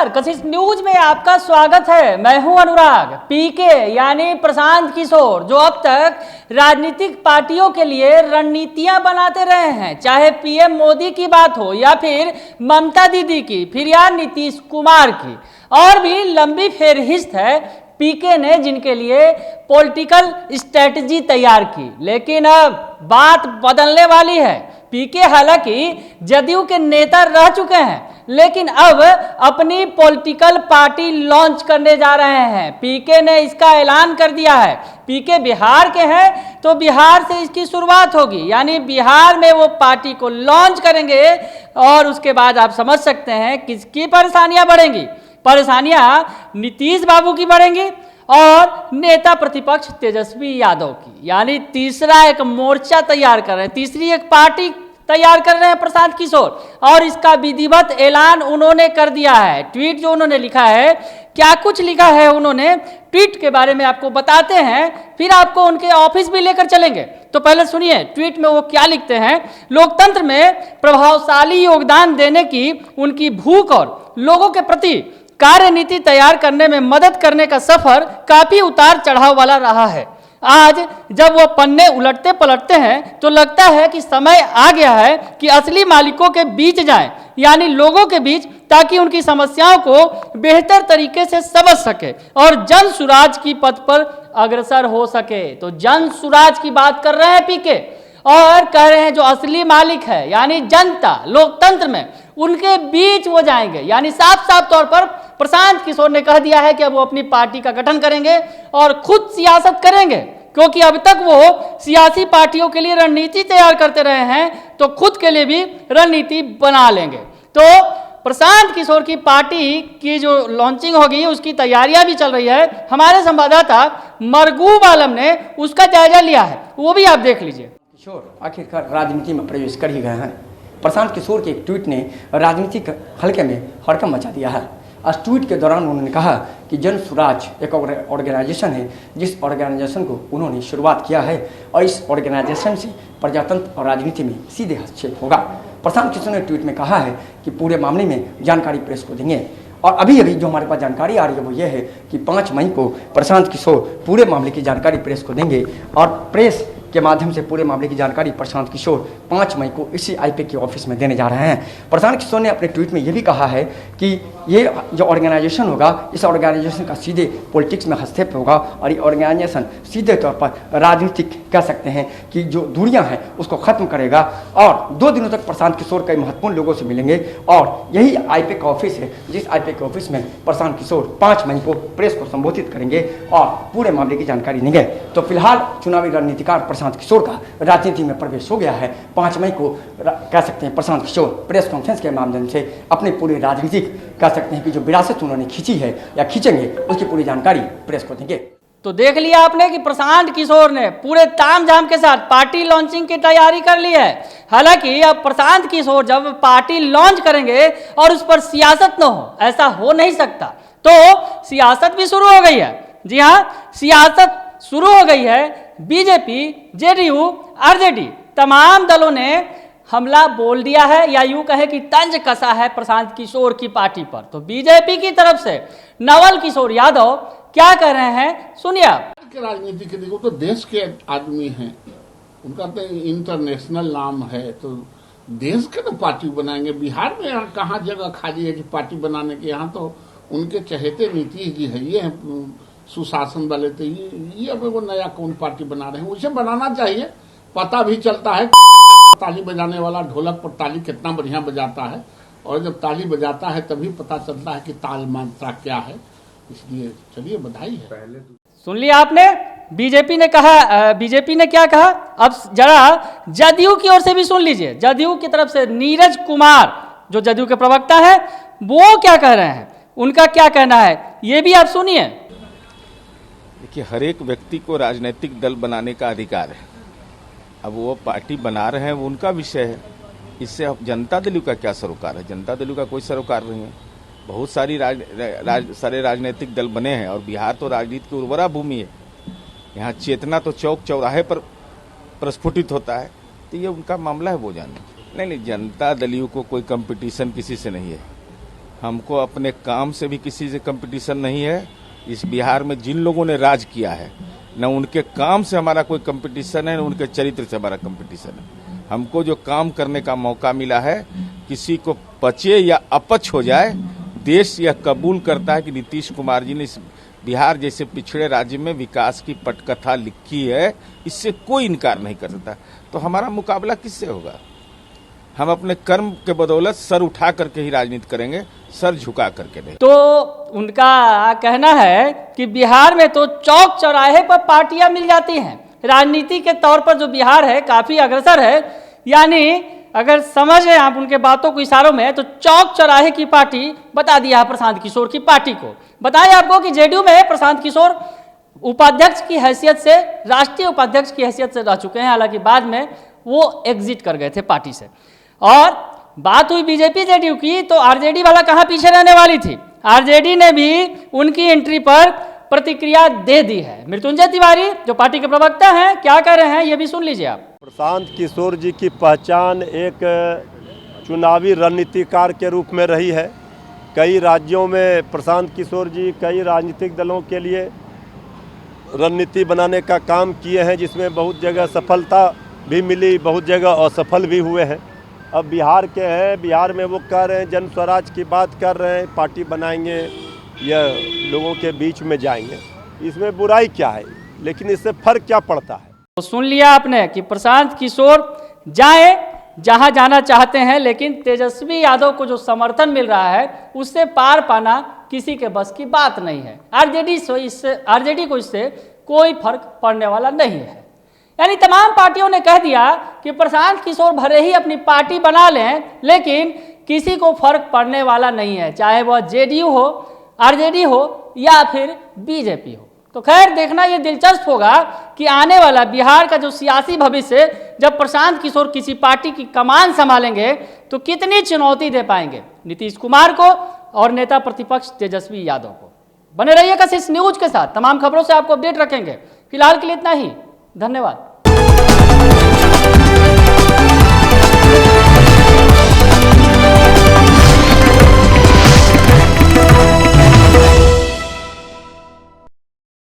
नमस्कार, कशिश न्यूज में आपका स्वागत है। मैं हूं अनुराग। पीके यानी प्रशांत किशोर, जो अब तक राजनीतिक पार्टियों के लिए रणनीतियां बनाते रहे हैं, चाहे पीएम मोदी की बात हो या फिर ममता दीदी की, फिर या नीतीश कुमार की, और भी लंबी फेरहिस्त है पीके ने जिनके लिए पॉलिटिकल स्ट्रेटजी तैयार की। लेकिन अब बात बदलने वाली है। पीके हालांकि जदयू के नेता रह चुके हैं, लेकिन अब अपनी पॉलिटिकल पार्टी लॉन्च करने जा रहे हैं। पीके ने इसका ऐलान कर दिया है। पीके बिहार के हैं तो बिहार से इसकी शुरुआत होगी, यानी बिहार में वो पार्टी को लॉन्च करेंगे। और उसके बाद आप समझ सकते हैं किसकी परेशानियां बढ़ेंगी। परेशानियां नीतीश बाबू की बढ़ेंगी और नेता प्रतिपक्ष तेजस्वी यादव की, यानी तीसरा एक मोर्चा तैयार कर रहे हैं, तीसरी एक पार्टी तैयार कर रहे हैं प्रशांत किशोर। और इसका विधिवत ऐलान उन्होंने कर दिया है। ट्वीट जो उन्होंने लिखा है, क्या कुछ लिखा है उन्होंने, ट्वीट के बारे में आपको बताते हैं, फिर आपको उनके ऑफिस भी लेकर चलेंगे। तो पहले सुनिए ट्वीट में वो क्या लिखते हैं। लोकतंत्र में प्रभावशाली योगदान देने की उनकी भूख और लोगों के प्रति कार्यनीति तैयार करने में मदद करने का सफर काफी उतार चढ़ाव वाला रहा है। आज जब वो पन्ने उलटते पलटते हैं तो लगता है कि समय आ गया है कि असली मालिकों के बीच जाएं, यानी लोगों के बीच, ताकि उनकी समस्याओं को बेहतर तरीके से समझ सके और जन सुराज की पथ पर अग्रसर हो सके। तो जन सुराज की बात कर रहे हैं पीके, और कह रहे हैं जो असली मालिक है यानी जनता, लोकतंत्र में, उनके बीच वो जाएंगे। यानी साफ साफ तौर पर प्रशांत किशोर ने कह दिया है कि अब वो अपनी पार्टी का गठन करेंगे और खुद सियासत करेंगे, क्योंकि अब तक वो सियासी पार्टियों के लिए रणनीति तैयार करते रहे हैं, तो खुद के लिए भी रणनीति बना लेंगे। तो प्रशांत किशोर की पार्टी की जो लॉन्चिंग होगी उसकी तैयारियां भी चल रही है। हमारे संवाददाता मरगूब आलम ने उसका जायजा लिया है, वो भी आप देख लीजिए। किशोर आखिरकार राजनीति में प्रवेश कर ही गए हैं। प्रशांत किशोर के एक ट्वीट ने राजनीतिक हल्के में हड़कंप मचा दिया है। आज ट्वीट के दौरान उन्होंने कहा कि जन सुराज एक ऑर्गेनाइजेशन है, जिस ऑर्गेनाइजेशन को उन्होंने शुरुआत किया है, और इस ऑर्गेनाइजेशन से प्रजातंत्र और राजनीति में सीधे हस्तक्षेप होगा। प्रशांत किशोर ने ट्वीट में कहा है कि पूरे मामले में जानकारी प्रेस को देंगे। और अभी अभी जो हमारे पास जानकारी आ रही है वो ये है कि 5 मई को प्रशांत किशोर पूरे मामले की जानकारी प्रेस को देंगे, और प्रेस के माध्यम से पूरे मामले की जानकारी प्रशांत किशोर 5 मई को इसी आईपी के ऑफिस में देने जा रहे हैं। प्रशांत किशोर ने अपने ट्वीट में ये भी कहा है कि ये जो ऑर्गेनाइजेशन होगा, इस ऑर्गेनाइजेशन का सीधे पॉलिटिक्स में हस्तक्षेप होगा, और ये ऑर्गेनाइजेशन सीधे तौर पर राजनीतिक कह सकते हैं कि जो दूरियां हैं उसको खत्म करेगा। और 2 दिनों तक प्रशांत किशोर कई महत्वपूर्ण लोगों से मिलेंगे, और यही आईपी का ऑफिस है, जिस आईपी के ऑफिस में प्रशांत किशोर 5 मई को प्रेस को संबोधित करेंगे और पूरे मामले की जानकारी देंगे। तो फिलहाल चुनावी रणनीतिकार प्रशांत किशोर का राजनीति में प्रवेश हो गया है। 5 मई को कह सकते हैं प्रशांत किशोर प्रेस कॉन्फ्रेंस के माध्यम से अपने पूरे राजनीतिक कह सकते हैं कि जो विरासत उन्होंने खींची है या खींचेंगे, उसकी पूरी जानकारी प्रेस को देंगे। तो देख लिया आपने कि प्रशांत किशोर ने पूरे तामझाम के साथ पार्टी लॉन्चिंग की तैयारी कर ली है। हालांकि अब प्रशांत किशोर जब पार्टी लॉन्च करेंगे और उस पर सियासत न हो, ऐसा हो नहीं सकता, तो सियासत भी शुरू हो गई है। जी हाँ, सियासत शुरू हो गई है। बीजेपी, जेडीयू, आरजेडी तमाम दलों ने हमला बोल दिया है, या यूं कहे कि तंज कसा है प्रशांत किशोर की पार्टी पर। तो बीजेपी की तरफ से नवल किशोर यादव क्या कर रहे हैं, सुनिए आप। राजनीति के देखो तो देश के आदमी हैं, उनका तो इंटरनेशनल नाम है, तो देश के तो पार्टी बनाएंगे। बिहार में यहाँ कहाँ जगह खाली है कि पार्टी बनाने के? यहाँ तो उनके चहेते नीतीश जी है, ये है सुशासन वाले। तो ये अब वो नया कौन पार्टी बना रहे हैं, उसे बनाना चाहिए। पता भी चलता है ताली बजाने वाला ढोलक पर ताली कितना बढ़िया बजाता है, और जब ताली बजाता है तभी पता चलता है कि ताल मात्रा क्या है। इसलिए चलिए, बधाई है। पहले सुन लिया आपने, बीजेपी ने कहा, बीजेपी ने क्या कहा। अब जरा जदयू की ओर से भी सुन लीजिए। जदयू की तरफ से नीरज कुमार, जो जदयू के प्रवक्ता है, वो क्या कह रहे हैं, उनका क्या कहना है, ये भी आप सुनिए। देखिए, हर एक व्यक्ति को राजनीतिक दल बनाने का अधिकार है। अब वो पार्टी बना रहे हैं, वो उनका विषय है। इससे अब जनता दल का क्या सरोकार है? जनता दल का कोई सरोकार नहीं है। बहुत सारी सारे राजनीतिक दल बने हैं, और बिहार तो राजनीति की उर्वरा भूमि है। यहाँ चेतना तो चौक चौराहे पर प्रस्फुटित होता है। तो ये उनका मामला है, वो जाने। नहीं, जनता दलियों को कोई कंपटीशन किसी से नहीं है। हमको अपने काम से भी किसी से कंपटीशन नहीं है। इस बिहार में जिन लोगों ने राज किया है, न उनके काम से हमारा कोई कंपटीशन है, न उनके चरित्र से हमारा कंपटीशन है। हमको जो काम करने का मौका मिला है, किसी को पचे या अपच हो जाए, देश यह कबूल करता है कि नीतीश कुमार जी ने इस बिहार जैसे पिछड़े राज्य में विकास की पटकथा लिखी है, इससे कोई इनकार नहीं कर सकता। तो हमारा मुकाबला किससे होगा? हम अपने कर्म के बदौलत सर उठा करके ही राजनीति करेंगे, सर झुका करके नहीं। तो उनका कहना है कि बिहार में तो चौक चौराहे पर पार्टियां मिल जाती हैं। राजनीति के तौर पर जो बिहार है काफी अग्रसर है, यानी अगर समझे आप उनके बातों को इशारों में, तो चौक चौराहे की पार्टी बता दिया है प्रशांत किशोर की पार्टी को। बताएं आपको कि जेडीयू में प्रशांत किशोर उपाध्यक्ष की हैसियत से, राष्ट्रीय उपाध्यक्ष की हैसियत से रह चुके हैं, हालांकि बाद में वो एग्जिट कर गए थे पार्टी से। और बात हुई बीजेपी जेडीयू की, तो आरजेडी वाला कहाँ पीछे रहने वाली थी। आरजेडी ने भी उनकी एंट्री पर प्रतिक्रिया दे दी है। मृत्युंजय तिवारी जो पार्टी के प्रवक्ता हैं, क्या कह रहे हैं ये भी सुन लीजिए आप। प्रशांत किशोर जी की पहचान एक चुनावी रणनीतिकार के रूप में रही है। कई राज्यों में प्रशांत किशोर जी कई राजनीतिक दलों के लिए रणनीति बनाने का काम किए हैं, जिसमें बहुत जगह सफलता भी मिली, बहुत जगह असफल भी हुए हैं। अब बिहार के हैं, बिहार में वो कह रहे हैं जन स्वराज की बात कर रहे हैं, पार्टी बनाएंगे या लोगों के बीच में जाएंगे, इसमें बुराई क्या है, लेकिन इससे फर्क क्या पड़ता है। तो सुन लिया आपने कि प्रशांत किशोर जाएं जहां जाना चाहते हैं, लेकिन तेजस्वी यादव को जो समर्थन मिल रहा है उससे पार पाना किसी के बस की बात नहीं है। आरजेडी को इससे कोई फर्क पड़ने वाला नहीं है। यानी तमाम पार्टियों ने कह दिया कि प्रशांत किशोर भले ही अपनी पार्टी बना लें, लेकिन किसी को फर्क पड़ने वाला नहीं है, चाहे वह जेडीयू हो, आरजेडी हो या फिर बीजेपी हो। तो खैर देखना ये दिलचस्प होगा कि आने वाला बिहार का जो सियासी भविष्य, जब प्रशांत किशोर किसी पार्टी की कमान संभालेंगे तो कितनी चुनौती दे पाएंगे नीतीश कुमार को और नेता प्रतिपक्ष तेजस्वी यादव को। बने रहिए कशिश न्यूज के साथ, तमाम खबरों से आपको अपडेट रखेंगे। फिलहाल के लिए इतना ही, धन्यवाद।